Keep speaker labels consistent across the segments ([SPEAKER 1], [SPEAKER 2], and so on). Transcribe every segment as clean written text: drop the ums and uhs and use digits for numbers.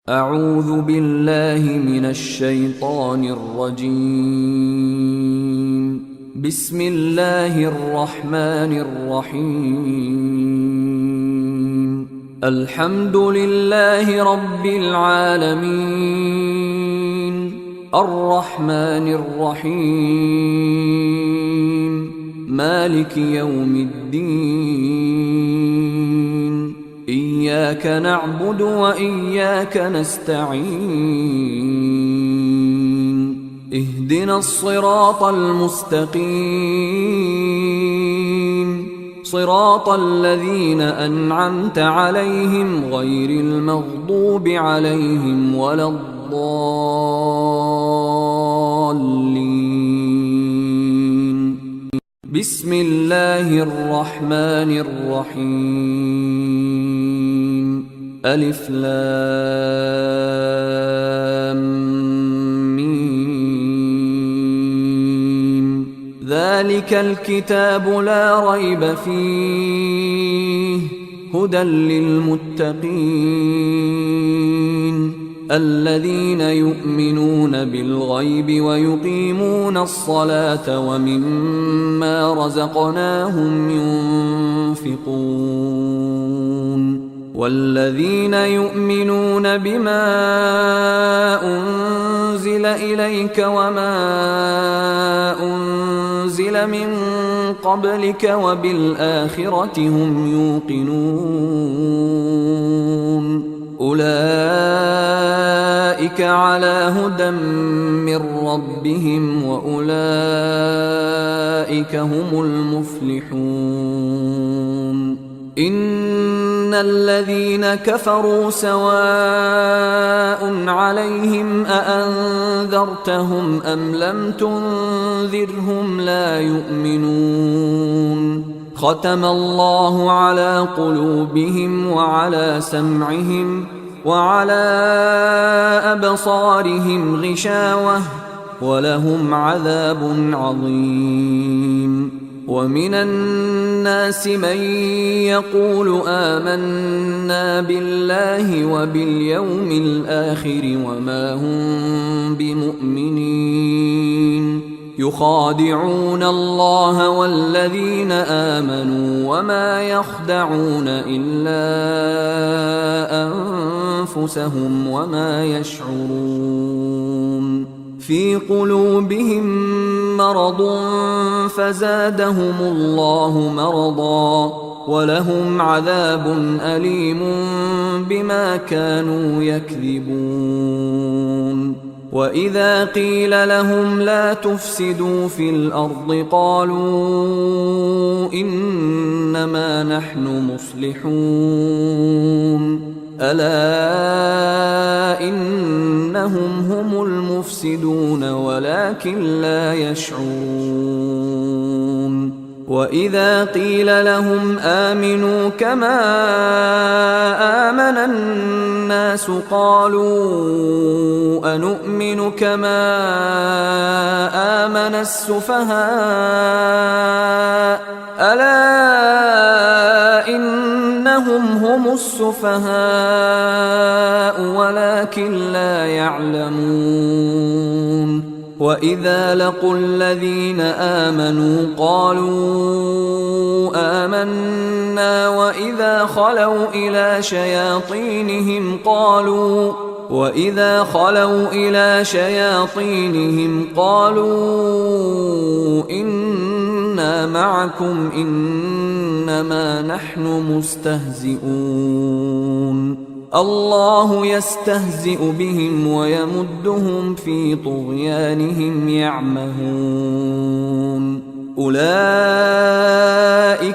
[SPEAKER 1] أعوذ بالله من الشيطان الرجيم. بسم الله الرحمن الرحيم. الحمد لله رب العالمين، الرحمن الرحيم، مالك يوم الدين. إياك نعبد وإياك نستعين. اهدنا الصراط المستقيم، صراط الذين أنعمت عليهم غير المغضوب عليهم ولا الضالين. بسم الله الرحمن الرحيم. ألف لام ميم. ذلك الكتاب لا ريب فيه، هدى للمتقين الذين يؤمنون بالغيب ويقيمون الصلاة ومما رزقناهم ينفقون. والذين يؤمنون بما أنزل إليك وما أنزل من قبلك وبالآخرة هم يوقنون. أولئك على هدى من ربهم وأولئك هم المفلحون. إن الذين كفروا سواء عليهم أأنذرتهم أم لم تنذرهم لا يؤمنون. ختم الله على قلوبهم وعلى سمعهم وعلى أبصارهم غشاوة ولهم عذاب عظيم. ومن الناس من يقول آمنا بالله وباليوم الآخر وما هم بمؤمنين. يخادعون الله والذين آمنوا وما يخدعون إلا أنفسهم وما يشعرون. في قلوبهم مرض فزادهم الله مرضا ولهم عذاب أليم بما كانوا يكذبون. وإذا قيل لهم لا تفسدوا في الأرض قالوا إنما نحن مصلحون. ألا إنهم هم المفسدون ولكن لا يشعرون. وإذا قيل لهم آمنوا كما آمن الناس قالوا أنؤمن كما آمن السفهاء. ألا إنهم هم السفهاء ولكن لا يعلمون. وإذا لقوا الذين آمنوا قالوا آمنا وإذا خلوا إلى شياطينهم قالوا إنا معكم إنما نحن مستهزئون. الله يستهزئ بهم ويمدهم في طغيانهم يعمهون. أولئك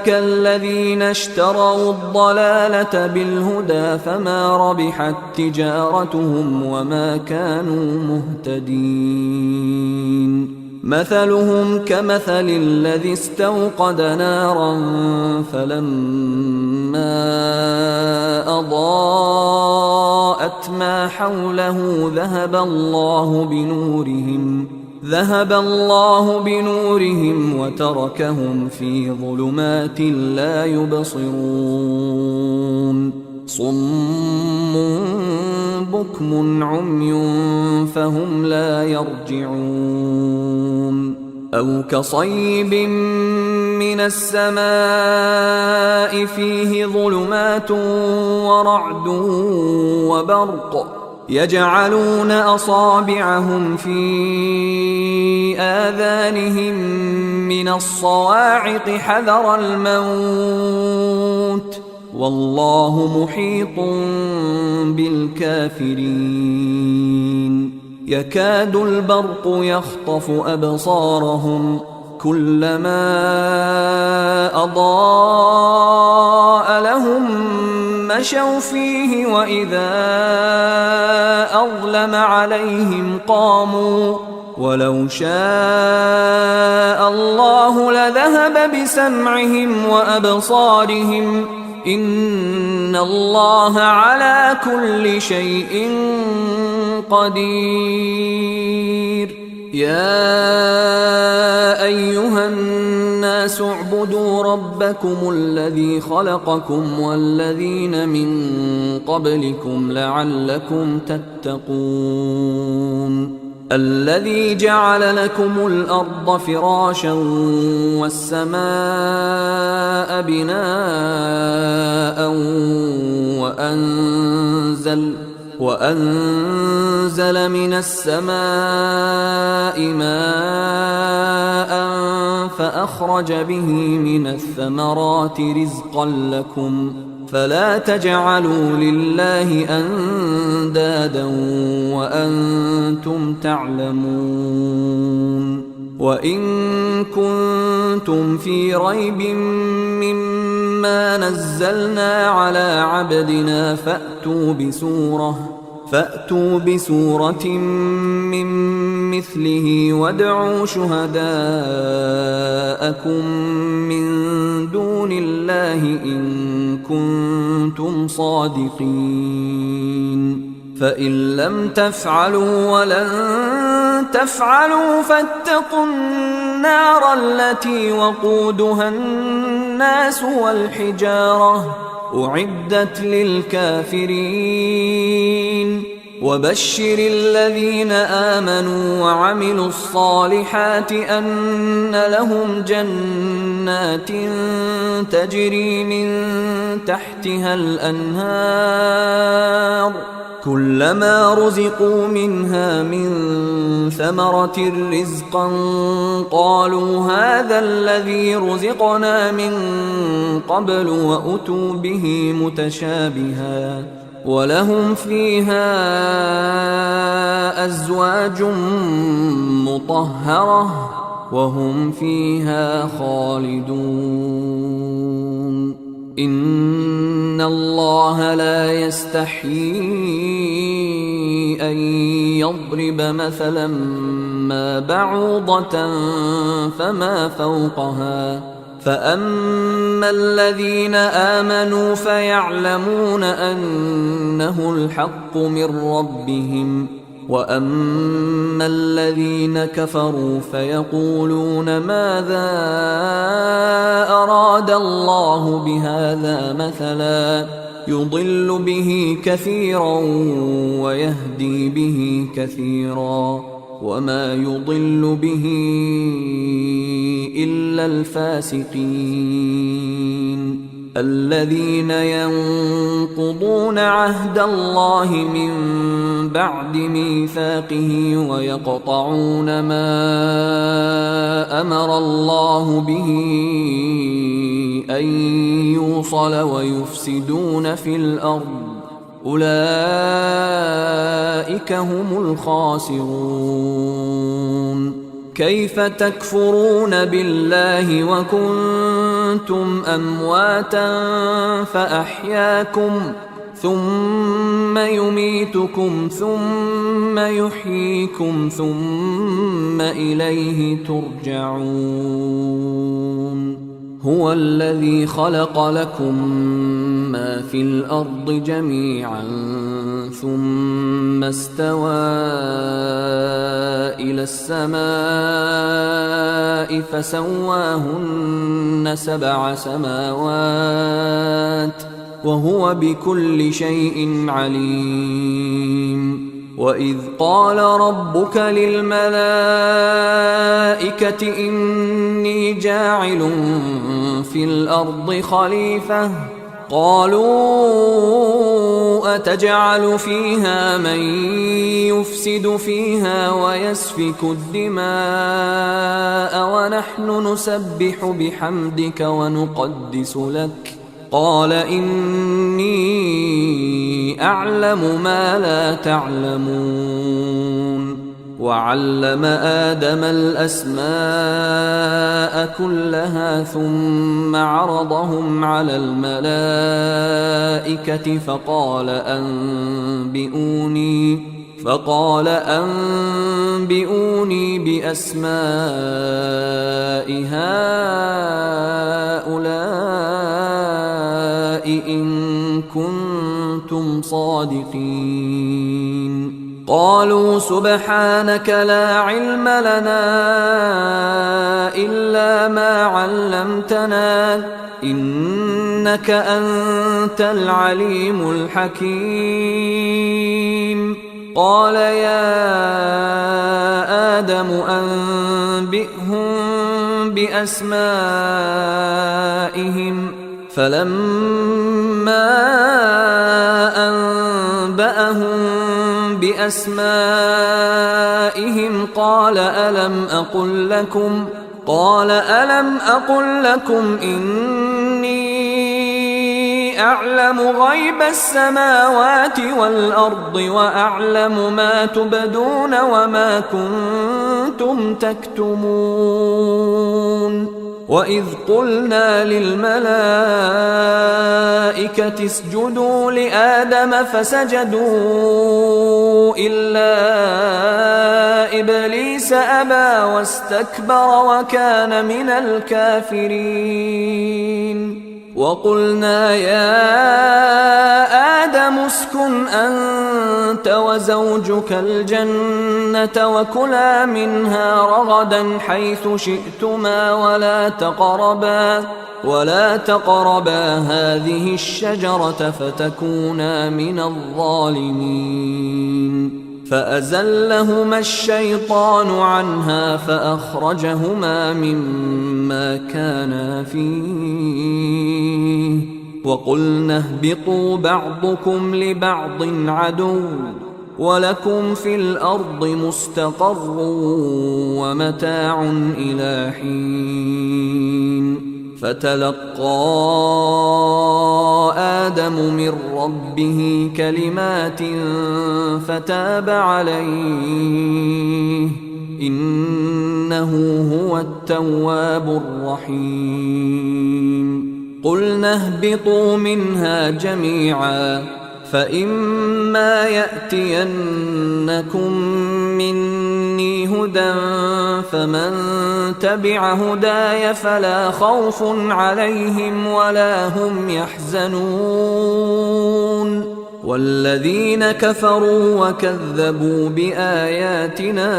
[SPEAKER 1] الذين اشتروا الضلالة بالهدى فما ربحت تجارتهم وما كانوا مهتدين. مثلهم كمثل الذي استوقد نارا فلما أضاءت ما حوله ذهب الله بنورهم وتركهم في ظلمات لا يبصرون. صم بكم عمي فهم لا يرجعون أو كصيب من السماء فيه ظلمات ورعد وبرق يجعلون أصابعهم في آذانهم من الصواعق حذر الموت والله محيط بالكافرين يكاد البرق يخطف أبصارهم كلما أضاء لهم مشوا فيه وإذا أظلم عليهم قاموا ولو شاء الله لذهب بسمعهم وأبصارهم إن الله على كل شيء قدير يا أيها الناس اعبدوا ربكم الذي خلقكم والذين من قبلكم لعلكم تتقون الذي جعل لكم الأرض فراشا والسماء بناء وأنزل من السماء ماء فأخرج به من الثمرات رزقا لكم فلا تجعلوا لله أندادا وأنتم تعلمون وإن كنتم في ريب مما نزلنا على عبدنا فأتوا بسورة من مثله وادعوا شهداءكم من دون الله إن كنتم صادقين فإن لم تفعلوا ولن تفعلوا فاتقوا النار التي وقودها الناس والحجارة أعدت للكافرين وبشر الذين آمنوا وعملوا الصالحات أن لهم جنات تجري من تحتها الأنهار كلما رزقوا منها من ثمرة رزقا قالوا هذا الذي رزقنا من قبل وأتوا به متشابها ولهم فيها أزواج مطهرة وهم فيها خالدون إن الله لا يستحيي أن يضرب مثلا ما بعوضة فما فوقها فأما الذين آمنوا فيعلمون أنه الحق من ربهم وأما الذين كفروا فيقولون ماذا أراد الله بهذا مثلا يضل به كثيرا ويهدي به كثيرا وما يضل به إلا الفاسقين الذين ينقضون عهد الله من بعد ميثاقه ويقطعون ما أمر الله به أن يوصل ويفسدون في الأرض أولئك هم الخاسرون كيف تكفرون بالله وكنتم أمواتا فأحياكم ثم يميتكم ثم يحييكم ثم إليه ترجعون هو الذي خلق لكم ما في الأرض جميعا ثم استوى إلى السماء فسواهن 7 سماوات وهو بكل شيء عليم. وإذ قال ربك للملائكة إني جاعل في الأرض خليفة قالوا أتجعل فيها من يفسد فيها ويسفك الدماء ونحن نسبح بحمدك ونقدس لك قال إني أعلم ما لا تعلمون. وعلم آدم الأسماء كلها ثم عرضهم على الملائكة فقال أنبئوني بأسماء هؤلاء إن كنتم صادقين. قالوا سبحانك لا علم لنا إلا ما علمتنا إنك أنت العليم الحكيم. قال يا آدم أنبئهم بأسمائهم فلما أنبأهم بأسمائهم قال ألم أقل لكم إني أعلم غيب السماوات والأرض وأعلم ما تبدون وما كنتم تكتمون. وإذ قلنا للملائكة اسجدوا لآدم فسجدوا إلا إبليس أبى واستكبر وكان من الكافرين. وقلنا يا آدم اسكن أنت وزوجك الجنة وكلا منها رغدا حيث شئتما ولا تقربا هذه الشجرة فتكونا من الظالمين. فأزلهما الشيطان عنها فأخرجهما مما كانا فيه وقلنا اهبطوا بعضكم لبعض عدو ولكم في الأرض مستقر ومتاع إلى حين. فتلقى آدم من ربه كلمات فتاب عليه إنه هو التواب الرحيم. قلنا اهبطوا منها جميعا فإما يأتينكم مني هدى فمن تبع هداي فلا خوف عليهم ولا هم يحزنون. والذين كفروا وكذبوا بآياتنا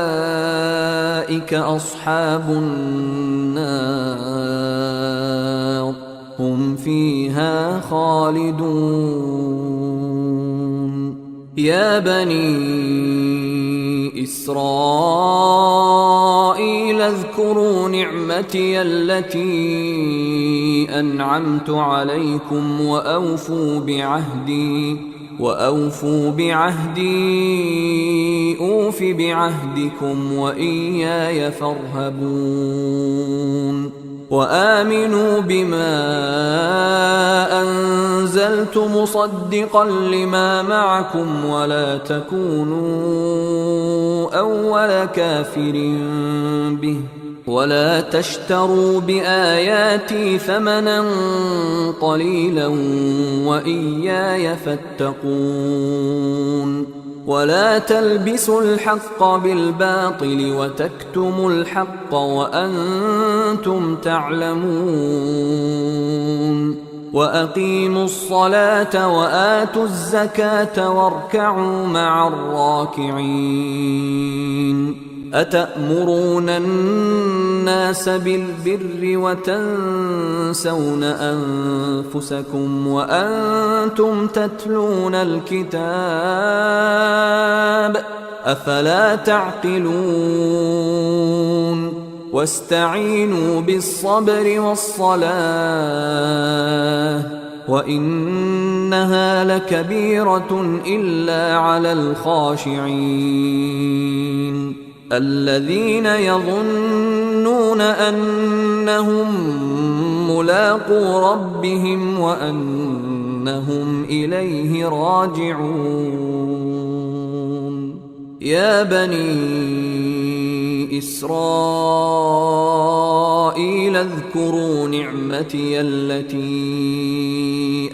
[SPEAKER 1] أولئك أصحاب النار هم فيها خالدون. يا بني إسرائيل اذكروا نعمتي التي أنعمت عليكم وأوفوا بعهدي أوف بعهدكم وإياي فارهبون. وآمنوا بما أنزلت مصدقا لما معكم ولا تكونوا أول كافر به ولا تشتروا بآياتي ثمنا قليلا وإياي فاتقون. ولا تلبسوا الحق بالباطل وتكتموا الحق وأنتم تعلمون. وأقيموا الصلاة وآتوا الزكاة واركعوا مع الراكعين أتأمرون الناس بالبر وتنسون أنفسكم وأنتم تتلون الكتاب أفلا تعقلون واستعينوا بالصبر والصلاة وإنها لكبيرة إلا على الخاشعين الذين يظنون أنهم ملاقو ربهم وأنهم إليه راجعون يا بني إسرائيل اذكروا نعمتي التي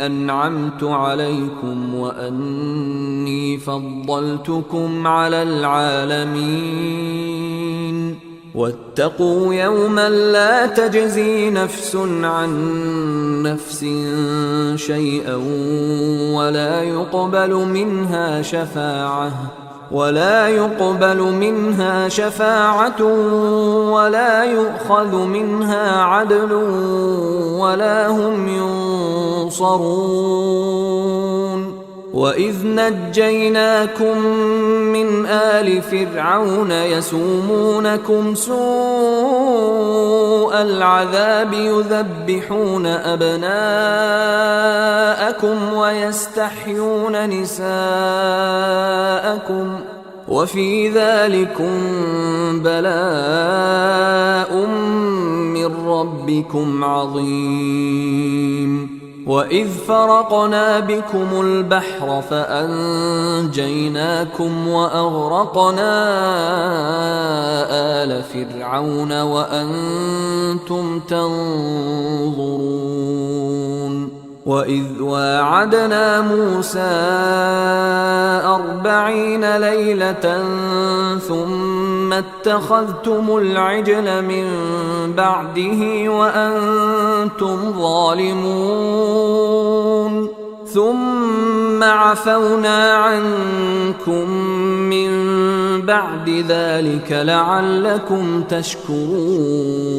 [SPEAKER 1] أنعمت عليكم وأني فضلتكم على العالمين واتقوا يوما لا تجزي نفس عن نفس شيئا ولا يقبل منها شفاعة ولا يؤخذ منها عدل ولا هم ينصرون وإذ نجيناكم من آل فرعون يسومونكم سوء العذاب يذبحون أبناءكم ويستحيون نساءكم وفي ذلكم بلاء من ربكم عظيم وإذ فرقنا بكم البحر فأنجيناكم وأغرقنا آل فرعون وأنتم تنظرون وإذ واعدنا موسى 40 ليلة ثم اتخذتم العجل من بعده وأنتم ظالمون ثم عفونا عنكم من بعد ذلك لعلكم تشكرون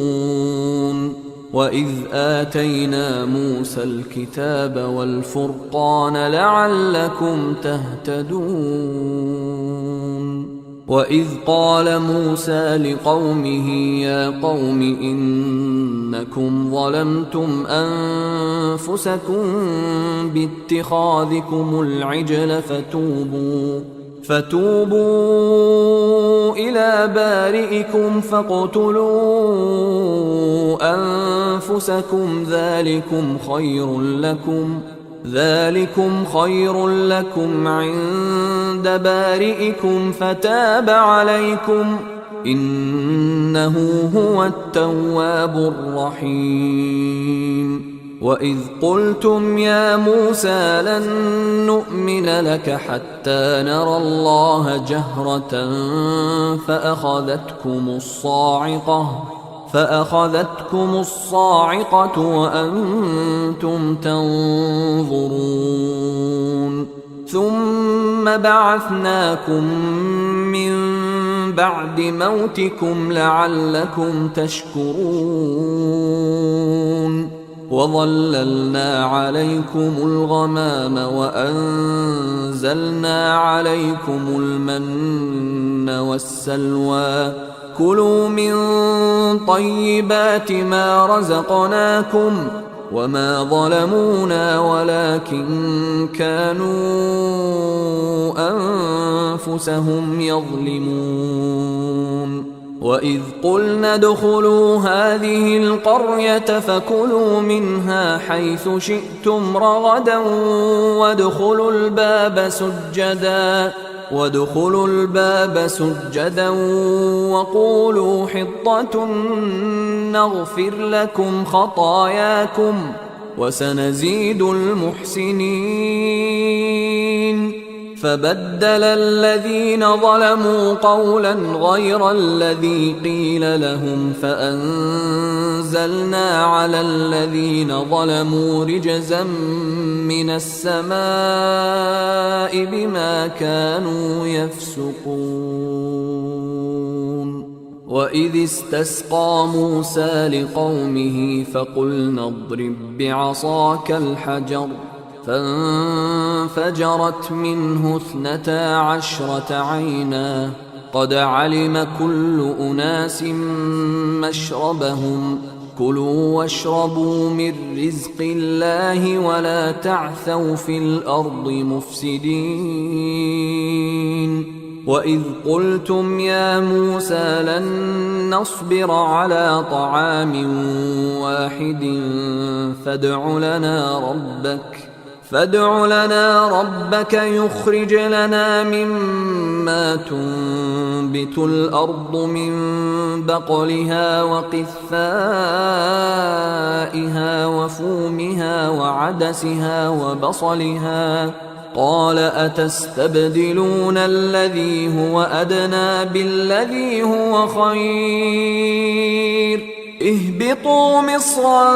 [SPEAKER 1] وإذ آتينا موسى الكتاب والفرقان لعلكم تهتدون وإذ قال موسى لقومه يا قوم إنكم ظلمتم أنفسكم باتخاذكم العجل فتوبوا إلى بارئكم فاقتلوا أنفسكم ذلكم خير لكم عند بارئكم فتاب عليكم إنه هو التواب الرحيم وإذ قلتم يا موسى لن نؤمن لك حتى نرى الله جهرة فأخذتكم الصاعقة وأنتم تنظرون ثم بعثناكم من بعد موتكم لعلكم تشكرون وظللنا عليكم الغمام وأنزلنا عليكم المن والسلوى كلوا من طيبات ما رزقناكم وما ظلمونا ولكن كانوا أنفسهم يظلمون وإذ قلنا ادخلوا هذه القرية فكلوا منها حيث شئتم رغدا وادخلوا الباب سجدا وقولوا حطة نغفر لكم خطاياكم وسنزيد المحسنين فبدل الذين ظلموا قولا غير الذي قيل لهم فأنزلنا على الذين ظلموا رجزا من السماء بما كانوا يفسقون. وإذ استسقى موسى لقومه فقلنا اضرب بعصاك الحجر فانفجرت منه 12 عينا قد علم كل أناس مشربهم كلوا واشربوا من رزق الله ولا تعثوا في الأرض مفسدين. وإذ قلتم يا موسى لن نصبر على طعام واحد فادع لنا ربك يخرج لنا مما تنبت الأرض من بقلها وقثائها وفومها وعدسها وبصلها قال أتستبدلون الذي هو أدنى بالذي هو خير اهبطوا مصرا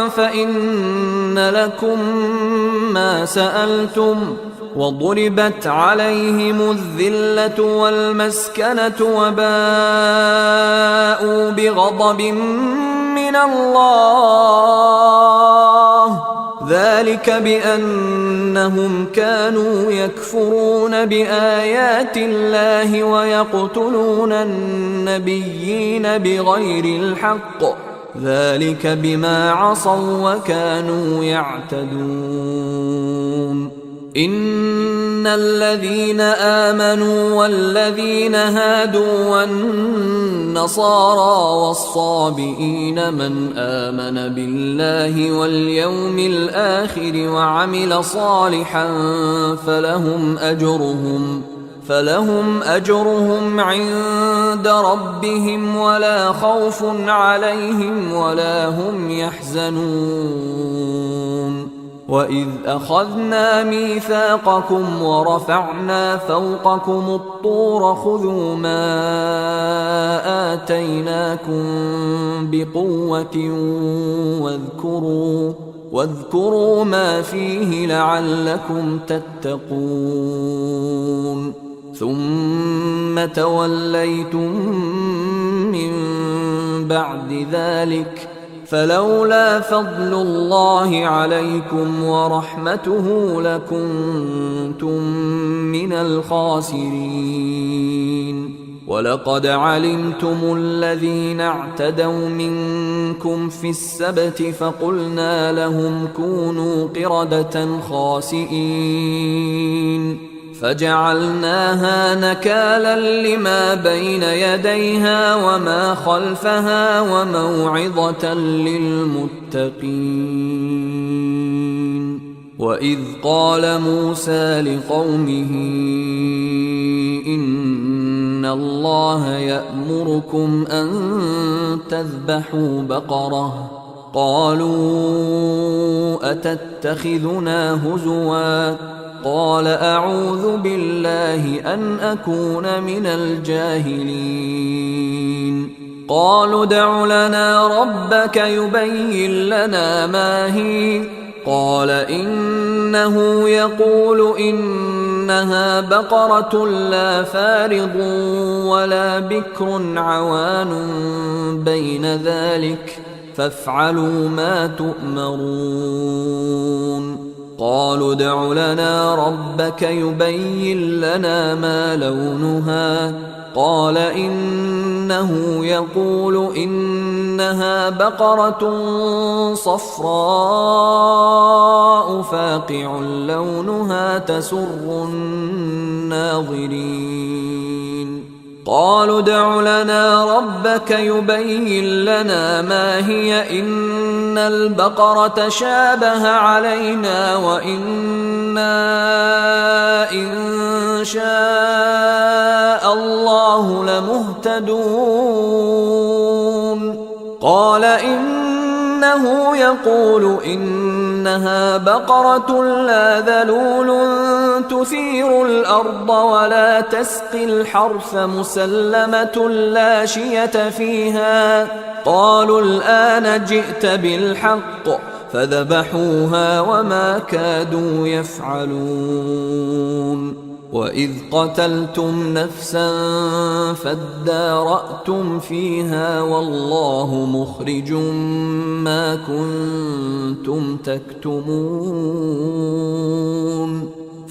[SPEAKER 1] فإن لكم ما سألتم وضربت عليهم الذلة والمسكنة وباءوا بغضب من الله ذلك بأنهم كانوا يكفرون بآيات الله ويقتلون النبيين بغير الحق ذلك بما عصوا وكانوا يعتدون. إن الذين آمنوا والذين هادوا والنصارى والصابئين من آمن بالله واليوم الآخر وعمل صالحا فلهم أجرهم عند ربهم ولا خوف عليهم ولا هم يحزنون. وإذ أخذنا ميثاقكم ورفعنا فوقكم الطور خذوا ما آتيناكم بقوة واذكروا ما فيه لعلكم تتقون. ثم توليتم من بعد ذلك فلولا فضل الله عليكم ورحمته لكنتم من الخاسرين. ولقد علمتم الذين اعتدوا منكم في السبت فقلنا لهم كونوا قردة خاسئين فجعلناها نكالا لما بين يديها وما خلفها وموعظة للمتقين. وإذ قال موسى لقومه إن الله يأمركم أن تذبحوا بقرة قالوا أتتخذنا هزوا قال أعوذ بالله أن أكون من الجاهلين. قالوا ادع لنا ربك يبين لنا ما هي قال إنه يقول إنها بقرة لا فارض ولا بكر عوان بين ذلك فافعلوا ما تؤمرون. قالوا ادع لنا ربك يبين لنا ما لونها قال إنه يقول إنها بقرة صفراء فاقع لونها تسر الناظرين. قالوا ادع لنا ربك يبين لنا ما هي إن البقرة شابه علينا وإنا إن شاء الله لمهتدون. قال إنه يقول إنها بقرة لا ذلول تثير الأرض ولا تسقي الحرث مسلمة لا شية فيها. قالوا الآن جئت بالحق فذبحوها وما كادوا يفعلون. وإذ قتلتم نفسا فادارأتم فيها والله مخرج ما كنتم تكتمون.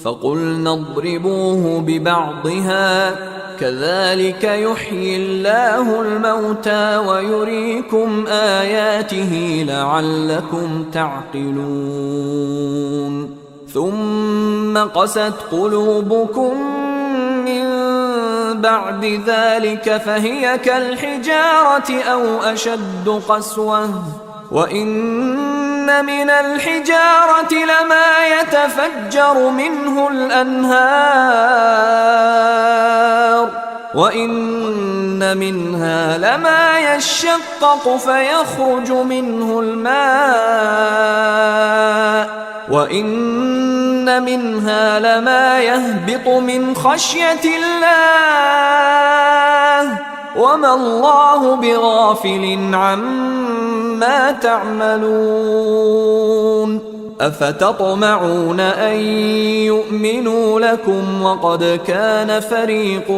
[SPEAKER 1] فقلنا اضربوه ببعضها كذلك يحيي الله الموتى ويريكم آياته لعلكم تعقلون. ثم قست قلوبكم من بعد ذلك فهي كالحجارة أو أشد قسوة. وإن من الحجارة لما يتفجر منه الأنهار وإن منها لما يشقق فيخرج منه الماء وإن منها لما يهبط من خشية الله وما الله بغافل عما تعملون. أفتطمعون أن يؤمنوا لكم وقد كان فريق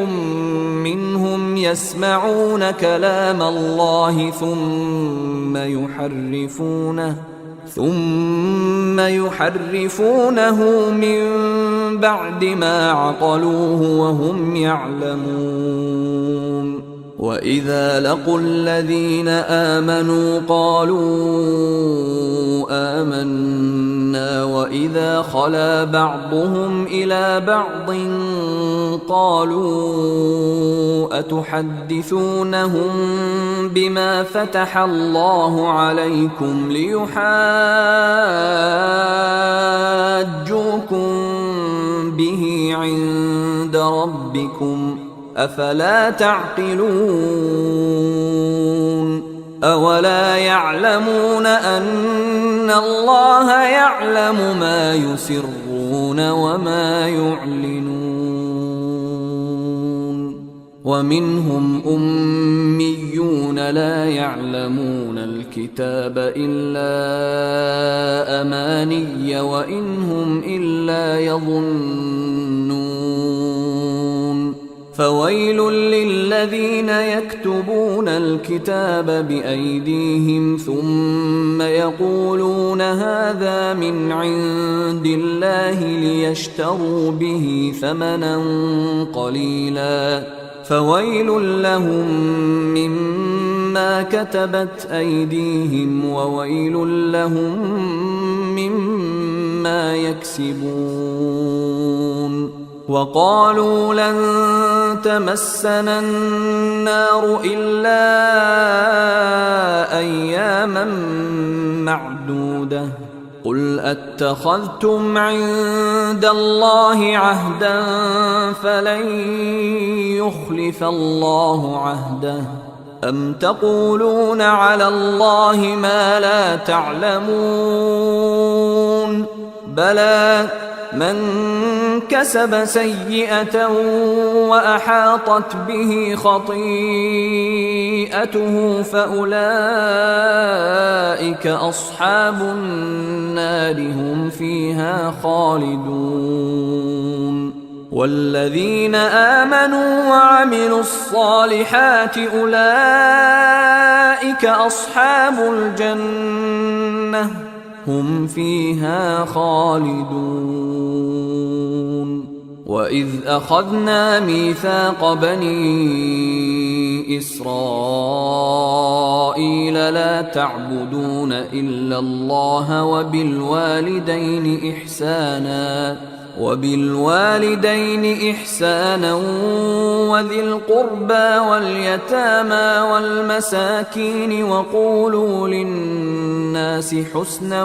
[SPEAKER 1] منهم يسمعون كلام الله ثم يحرفونه من بعد ما عقلوه وهم يعلمون. وإذا لقوا الذين آمنوا قالوا آمنا وإذا خلا بعضهم إلى بعض قالوا أتحدثونهم بما فتح الله عليكم ليحاجوكم به عند ربكم أفلا تعقلون. أولا يعلمون أن الله يعلم ما يسرون وما يعلنون. ومنهم أميون لا يعلمون الكتاب إلا أماني وإن هم إلا يظنون. فويل للذين يكتبون الكتاب بأيديهم ثم يقولون هذا من عند الله ليشتروا به ثمنا قليلا فويل لهم مما كتبت أيديهم وويل لهم مما يكسبون. وقالوا لن تمسنا النار إلا أياما معدودة قل أتخذتم عند الله عهدا فلن يخلف الله عهده أم تقولون على الله ما لا تعلمون. بلى من كسب سيئة وأحاطت به خطيئته فأولئك أصحاب النار هم فيها خالدون. والذين آمنوا وعملوا الصالحات أولئك أصحاب الجنة هم فيها خالدون. وإذ أخذنا ميثاق بني إسرائيل لا تعبدون إلا الله وبالوالدين إحسانا وذي القربى واليتامى والمساكين وقولوا للناس حسنا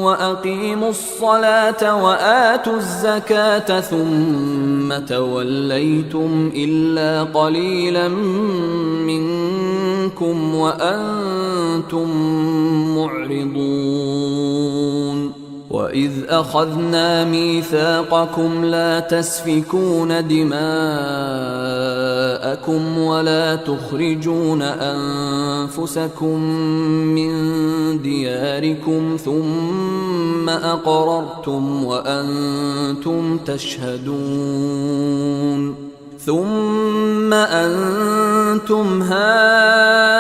[SPEAKER 1] وأقيموا الصلاة وآتوا الزكاة ثم توليتم إلا قليلا منكم وأنتم معرضون. وإذ أخذنا ميثاقكم لا تسفكون دماءكم ولا تخرجون أنفسكم من دياركم ثم أقررتم وأنتم تشهدون ثم أنتم هؤلاء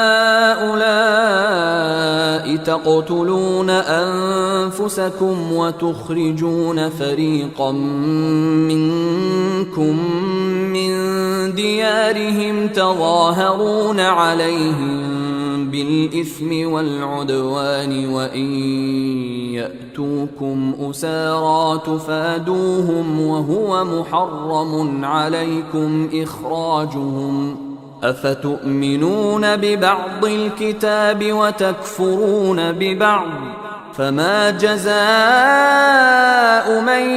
[SPEAKER 1] تقتلون أنفسكم وتخرجون فريقا منكم من ديارهم تظاهرون عليهم بالإثم والعدوان وإن يأتوكم أسارى تفادوهم وهو محرم عليكم إخراجهم أفتؤمنون ببعض الكتاب وتكفرون ببعض فما جزاء من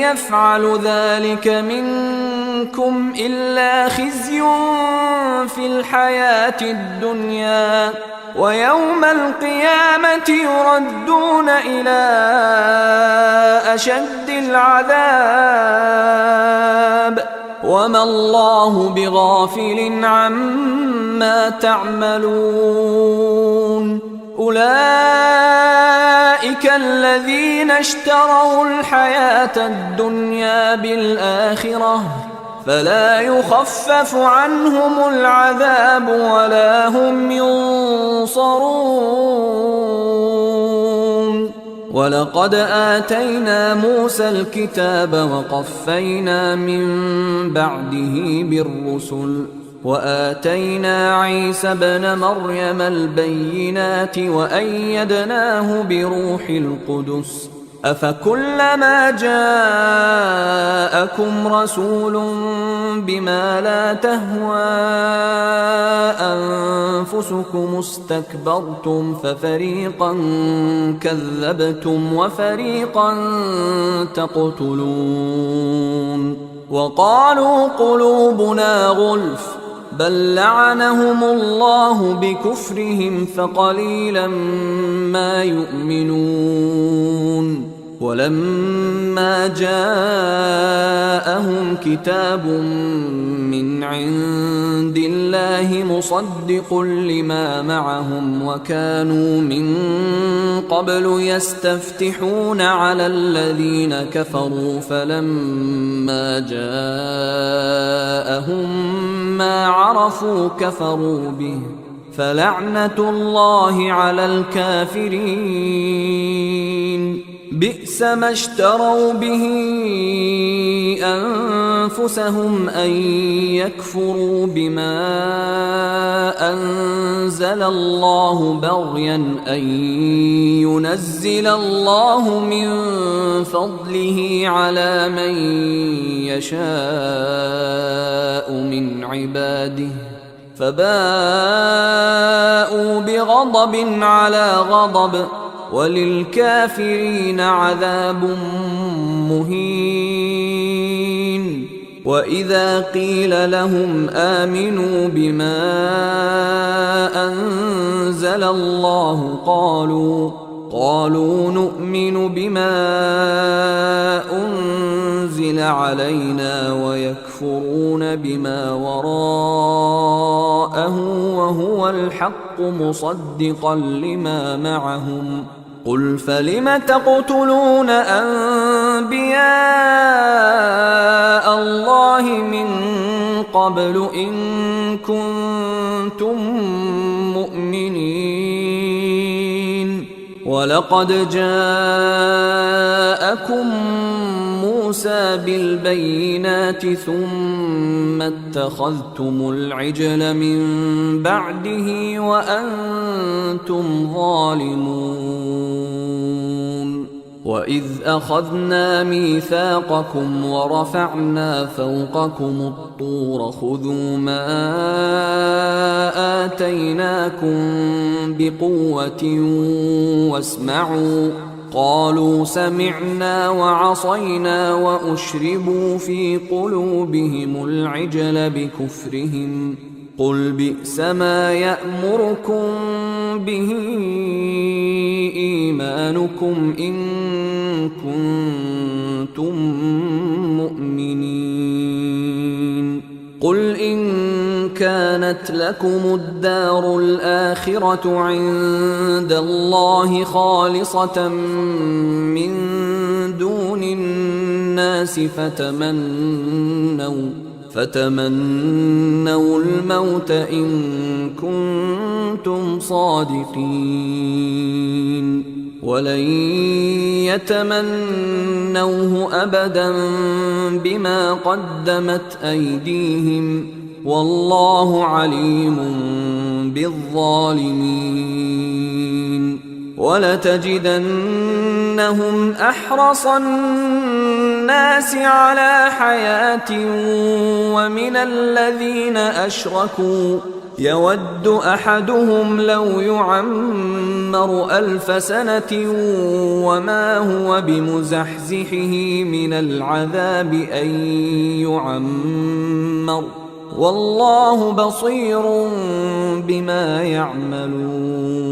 [SPEAKER 1] يفعل ذلك منكم إلا خزي في الحياة الدنيا ويوم القيامة يردون إلى أشد العذاب وما الله بغافل عما تعملون أولئك الذين اشتروا الحياة الدنيا بالآخرة فلا يخفف عنهم العذاب ولا هم ينصرون ولقد آتينا موسى الكتاب وقفينا من بعده بالرسل وآتينا عيسى ابن مريم البينات وأيدناه بروح القدس أفكلما جاءكم رسول بما لا تهوى أنفسكم استكبرتم ففريقا كذبتم وفريقا تقتلون وقالوا قلوبنا غلف بل لعنهم الله بكفرهم فقليلا ما يؤمنون ولما جاءهم كتاب من عند الله مصدق لما معهم وكانوا من قبل يستفتحون على الذين كفروا فلما جاءهم ما عرفوا كفروا به فلعنة الله على الكافرين بئس ما اشتروا به أنفسهم أن يكفروا بما أنزل الله بغيا أن ينزل الله من فضله على من يشاء من عباده فباءوا بغضب على غضب وللكافرين عذاب مهين وإذا قيل لهم آمنوا بما أنزل الله قالوا نؤمن بما أنزل علينا ويكفرون بما وراءه وهو الحق مصدقا لما معهم قل فلم تقتلون أنبياء الله من قبل إن كنتم مؤمنين ولقد جاءكم موسى بالبينات ثم اتخذتم العجل من بعده وأنتم ظالمون وإذ أخذنا ميثاقكم ورفعنا فوقكم الطور خذوا ما آتيناكم بقوة واسمعوا قالوا سمعنا وعصينا وأشربوا في قلوبهم العجل بكفرهم قل بئس ما يأمركم به إيمانكم إن كنتم مؤمنين. قل إن كانت لكم الدار الآخرة عند الله خالصة من دون الناس فتمنوا الموت إن كنتم صادقين، ولن يتمنوه أبدا بما قدمت أيديهم، والله عليم بالظالمين. ولتجدنهم أحرص الناس على حياة ومن الذين أشركوا يود أحدهم لو يعمر 1000 سنة وما هو بمزحزحه من العذاب أن يعمر، والله بصير بما يعملون.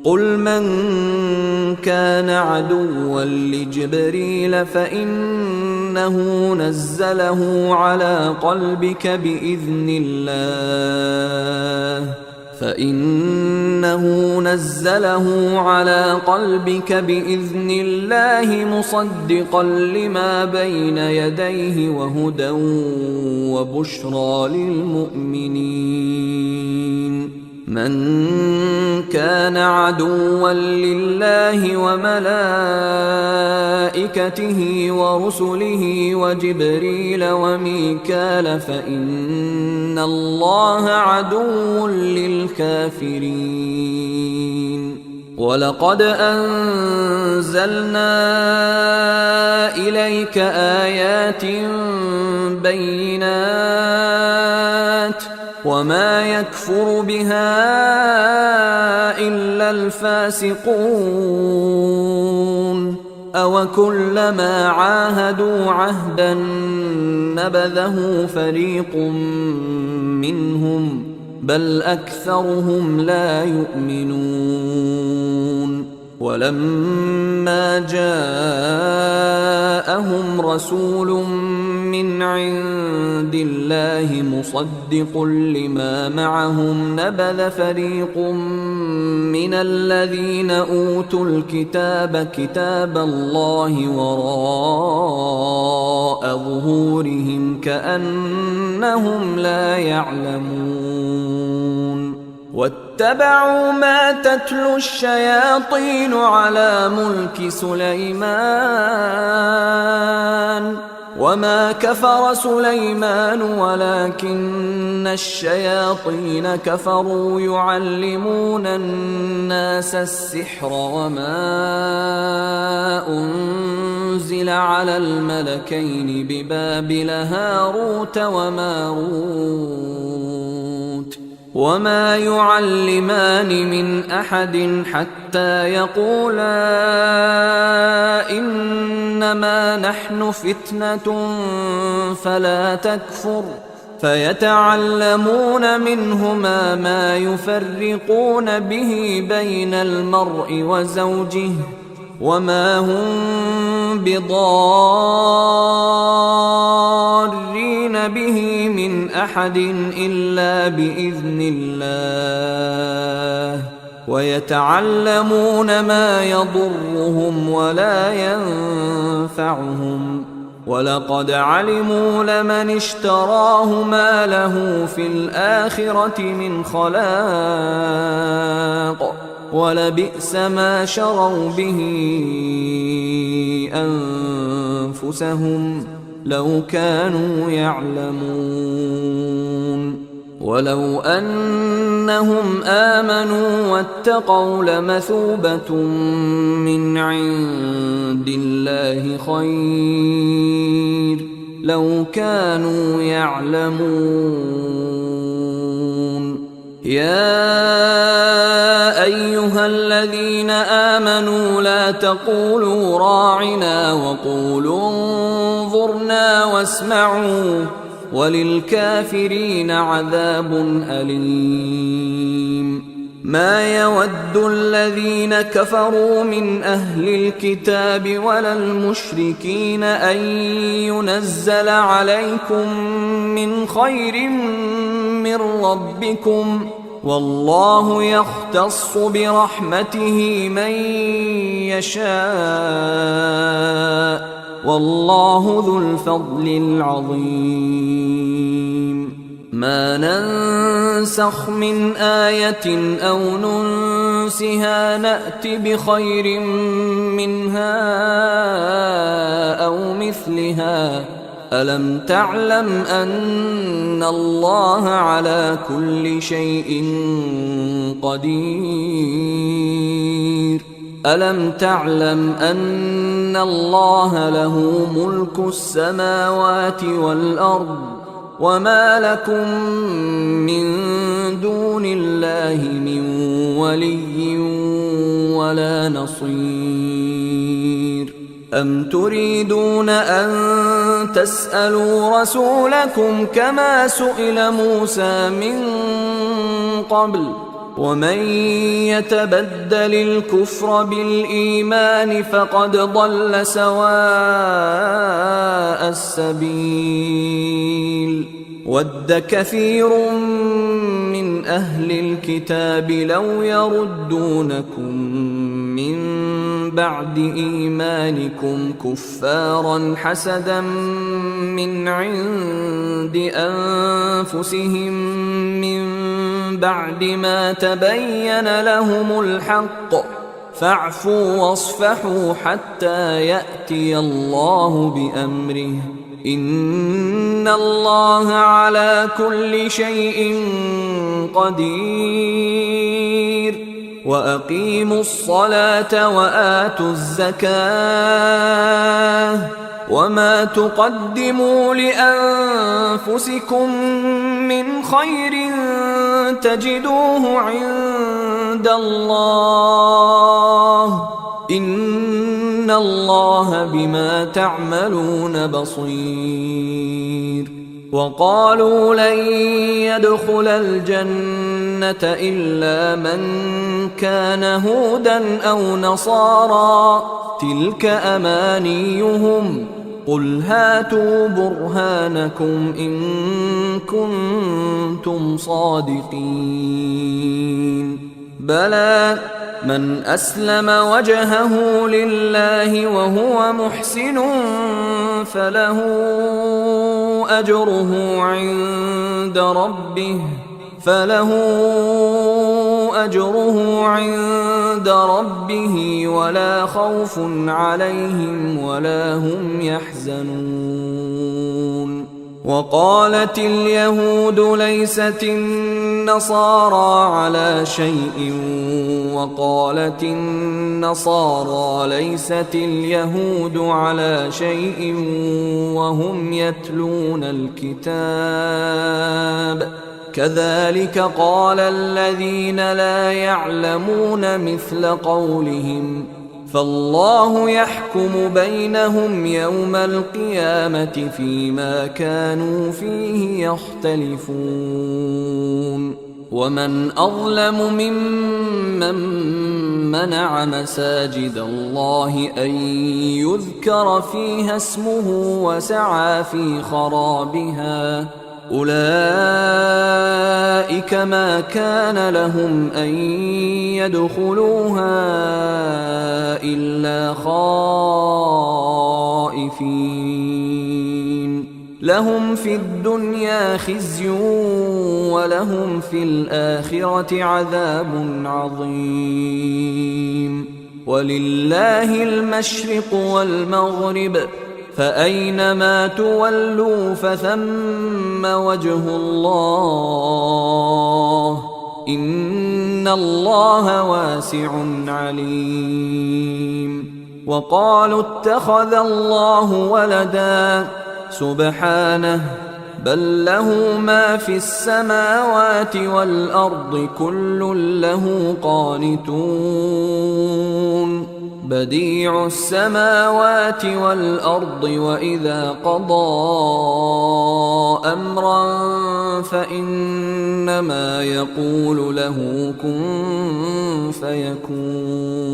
[SPEAKER 1] قل من كان عدوا لجبريل فإنه نزله على قلبك بإذن الله مصدقا لما بين يديه وهدى وبشرى للمؤمنين. من كان عدوا لله وملائكته ورسله وجبريل وميكال فإن الله عدو للكافرين. ولقد أنزلنا إليك آيات بينات وما يكفر بها إلا الفاسقون. أوكلما عاهدوا عهدا نبذه فريق منهم بل أكثرهم لا يؤمنون. ولما جاءهم رسول من عند الله مصدق لما معهم نبذ فريق من الذين أوتوا الكتاب كتاب الله وراء ظهورهم كأنهم لا يعلمون. واتبعوا ما تتلو الشياطين على ملك سليمان وما كفر سليمان ولكن الشياطين كفروا يعلمون الناس السحر وما أنزل على الملكين ببابل هاروت وماروت وما يعلمان من أحد حتى يقولا إنما نحن فتنة فلا تكفر فيتعلمون منهما ما يفرقون به بين المرء وزوجه وما هم بضارين به من أحد إلا بإذن الله ويتعلمون ما يضرهم ولا ينفعهم ولقد علموا لمن اشتراه ما له في الآخرة من خلاق ولبئس ما شروا به أنفسهم لو كانوا يعلمون. ولو أنهم آمنوا واتقوا لمثوبة من عند الله خير لو كانوا يعلمون. يا أيها الذين آمنوا لا تقولوا راعنا وقولوا انظرنا واسمعوا وللكافرين عذاب أليم. ما يود الذين كفروا من أهل الكتاب ولا المشركين أن ينزل عليكم من خير من ربكم، والله يختص برحمته من يشاء، والله ذو الفضل العظيم. ما ننسخ من آية أو ننسها نأت بخير منها أو مثلها، ألم تعلم أن الله على كل شيء قدير؟ ألم تعلم أن الله له ملك السماوات والأرض، وما لكم من دون الله من ولي ولا نصير؟ أم تريدون أن تسألوا رسولكم كما سئل موسى من قبل؟ ومن يتبدل الكفر بالإيمان فقد ضل سواء السبيل. ود كثير من أهل الكتاب لو يردونكم من بعد إيمانكم كفارا حسدا من عند أنفسهم من بعد ما تبين لهم الحق، فاعفوا واصفحوا حتى يأتي الله بأمره، إن الله على كل شيء قدير. وأقيموا الصلاة وآتوا الزكاة، وما تقدموا لأنفسكم من خير تجدوه عند الله، إن الله بما تعملون بصير. وقالوا لن يدخل الجنة إلا من كان هودا أو نصارى، تلك أمانيهم، قل هاتوا برهانكم إن كنتم صادقين. بلى من أسلم وجهه لله وهو محسن فله أجره عند ربه ولا خوف عليهم ولا هم يحزنون. وقالت اليهود ليست النصارى على شيء، وقالت النصارى ليست اليهود على شيء وهم يتلون الكتاب، كذلك قال الذين لا يعلمون مثل قولهم، فالله يحكم بينهم يوم القيامة فيما كانوا فيه يختلفون. ومن أظلم ممن منع مساجد الله أن يذكر فيها اسمه وسعى في خرابها، أولئك ما كان لهم أن يدخلوها إلا خائفين، لهم في الدنيا خزي ولهم في الآخرة عذاب عظيم. ولله المشرق والمغرب، فأينما تولوا فثم وجه الله، إن الله واسع عليم. وقالوا اتخذ الله ولدا، سبحانه، بل له ما في السماوات والأرض كل له قانتون. بديع السماوات والأرض وإذا قضى أمرا فإنما يقول له كن فيكون.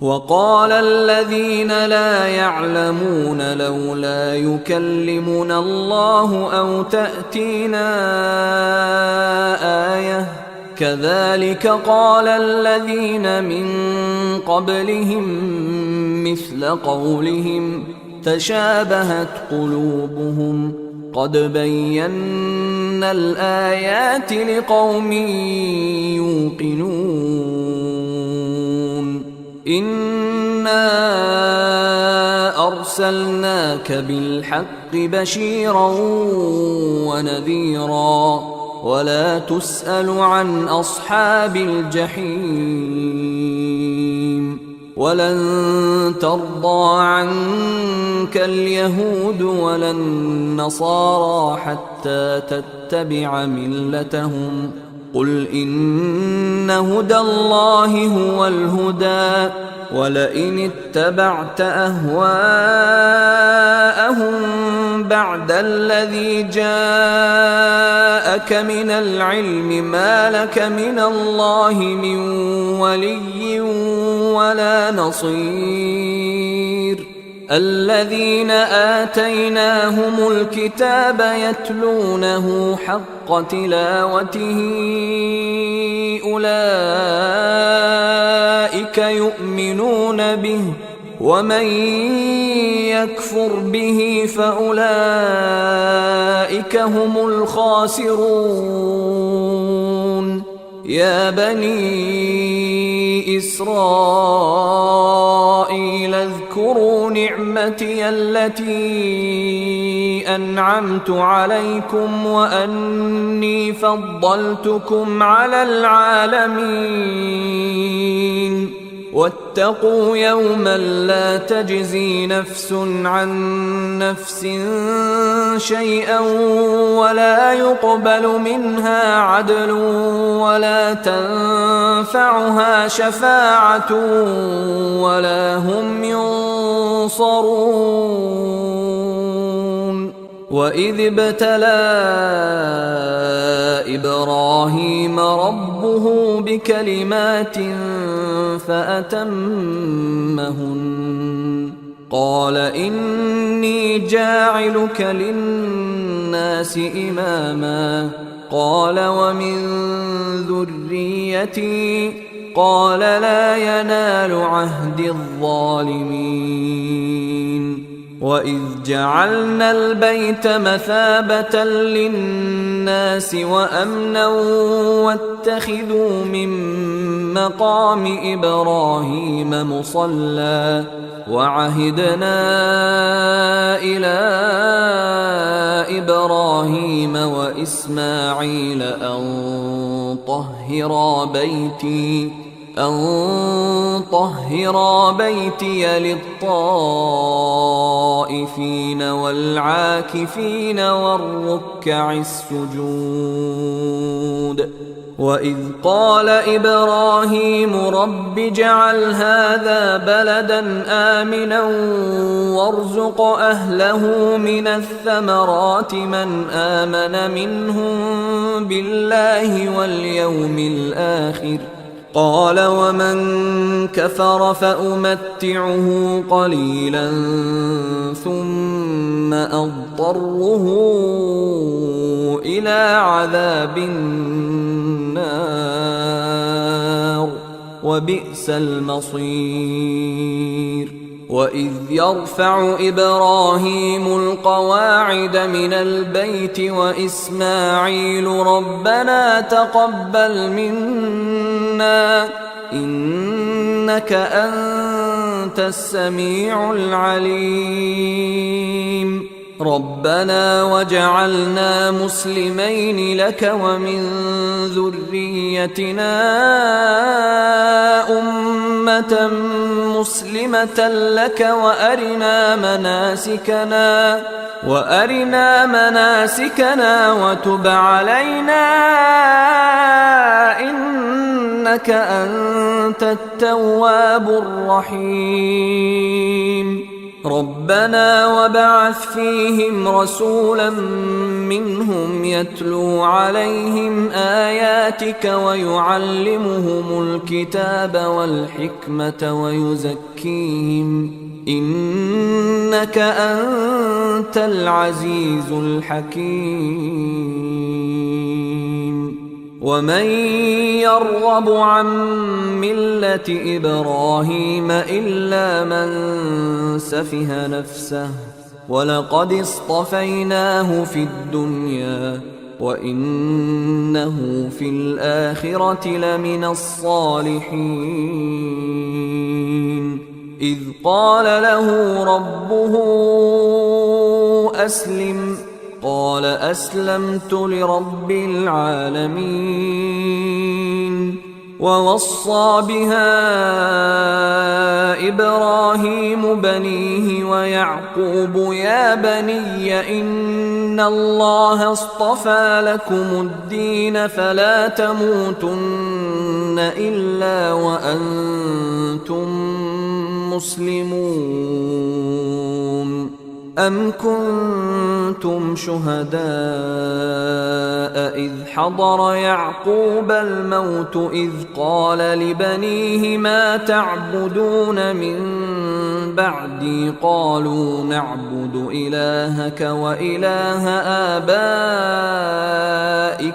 [SPEAKER 1] وقال الذين لا يعلمون لولا يكلمنا الله أو تأتينا آية كذلك قال الذين من قبلهم مثل قولهم تشابهت قلوبهم قد بينا الآيات لقوم يوقنون. إنا أرسلناك بالحق بشيرا ونذيرا ولا تسأل عن أصحاب الجحيم. ولن ترضى عنك اليهود ولا النصارى حتى تتبع ملتهم قل إن هدى الله هو الهدى ولئن اتبعت أهواءهم بعد الذي جاءك من العلم ما لك من الله من ولي ولا نصير. الذين آتيناهم الكتاب يتلونه حق تلاوته أولئك يؤمنون به ومن يكفر به فأولئك هم الخاسرون. يا بني إسرائيل اذكروا نعمتي التي أنعمت عليكم وأني فضلتكم على العالمين. واتقوا يوما لا تجزي نفس عن نفس شيئا ولا يقبل منها عدل ولا تنفعها شفاعة ولا هم ينصرون. وإذ ابتلى إبراهيم ربه بكلمات فأتمهن قال إني جاعلك للناس إماما قال ومن ذريتي قال لا ينال عهد الظالمين. وإذ جعلنا البيت مثابة للناس وأمنا واتخذوا من مقام إبراهيم مصلى وعهدنا إلى إبراهيم وإسماعيل أن طهرا بيتي للطائفين والعاكفين والركع السجود. وإذ قال إبراهيم رب اجعل هذا بلدا آمنا وارزق أهله من الثمرات من آمن منهم بالله واليوم الآخر قال ومن كفر فأمتعه قليلا ثم أضطره إلى عذاب النار وبئس المصير. وإذ يرفع إبراهيم القواعد من البيت وإسماعيل ربنا تقبل منا إنك أنت السميع العليم. ربنا واجعلنا مسلمين لك ومن ذريتنا أمة مسلمة لك وأرنا مناسكنا وتب علينا إنك أنت التواب الرحيم ربنا وابعث فيهم رسولا منهم يتلو عليهم آياتك ويعلمهم الكتاب والحكمة ويزكيهم إنك أنت العزيز الحكيم ومن يرغب عن ملة إبراهيم إلا من سفه نفسه ولقد اصطفيناه في الدنيا وإنه في الآخرة لمن الصالحين إذ قال له ربه أسلم قال أسلمت لرب العالمين ووصى بها إبراهيم بنيه ويعقوب يا بني إن الله اصطفى لكم الدين فلا تموتن إلا وأنتم مسلمون أم كنتم شهداء إذ حضر يعقوب الموت إذ قال لبنيه ما تعبدون من بعدي قالوا نعبد إلهك وإله آبائك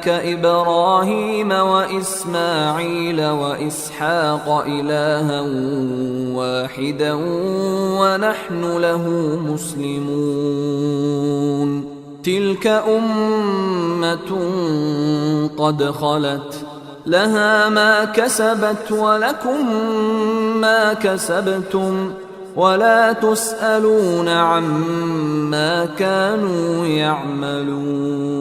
[SPEAKER 1] إبراهيم وإسماعيل وإسحاق إلها واحدا ونحن له مسلمون تلك أمة قد خلت لها ما كسبت ولكم ما كسبتم ولا تسألون عما كانوا يعملون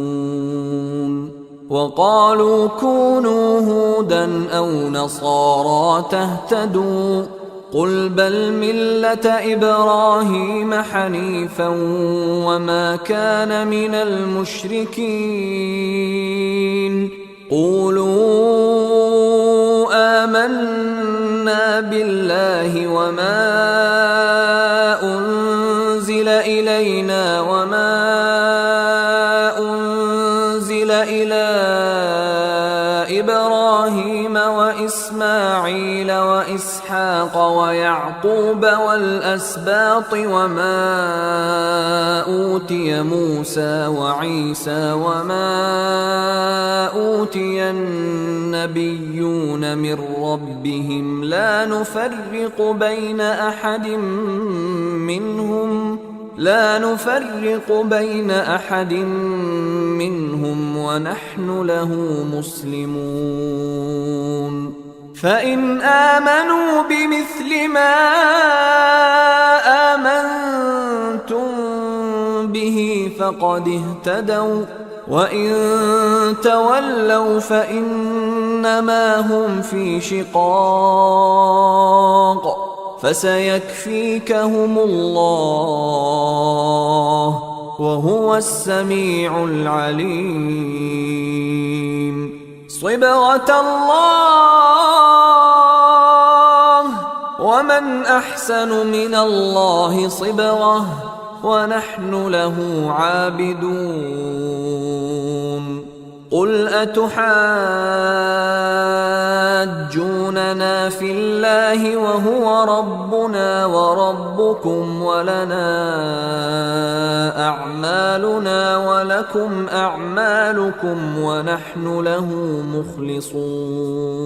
[SPEAKER 1] وقالوا كونوا هودا أو نصارى تهتدوا قل بل ملة إبراهيم حنيفا وما كان من المشركين قولوا آمنا بالله وما أنزل إلينا وما أنزل إلى إبراهيم وإسماعيل وإسحاق ويعقوب والأسباط وما أوتي موسى وعيسى وما أوتي النبيون من ربهم لا نفرق بين أحد منهم ونحن له مسلمون فإن آمنوا بمثل ما آمنتم به فقد اهتدوا وإن تولوا فإنما هم في شقاق فسيكفيكهم الله وهو السميع العليم صبغة الله ومن أحسن من الله صبغة ونحن له عابدون قل أتحاجوننا في الله وهو ربنا وربكم ولنا أعمالنا ولكم أعمالكم ونحن له مخلصون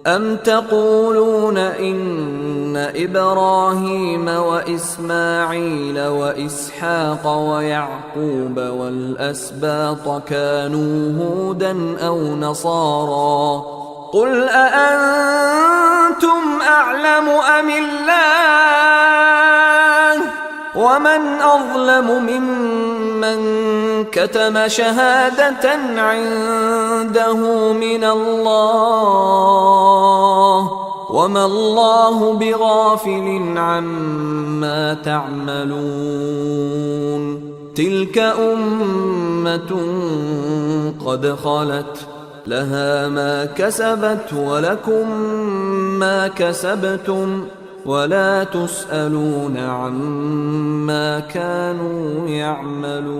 [SPEAKER 1] أم تقولون إن إبراهيم وإسماعيل وإسحاق ويعقوب والأسباط كانوا هودا أو نصارى قل أأنتم أعلم أم الله ومن أظلم ممن كتم شهادة عنده من الله وما الله بغافل عما تعملون تلك أمة قد خلت لها ما كسبت ولكم ما كسبتم ولا تسألون عما كانوا يعملون.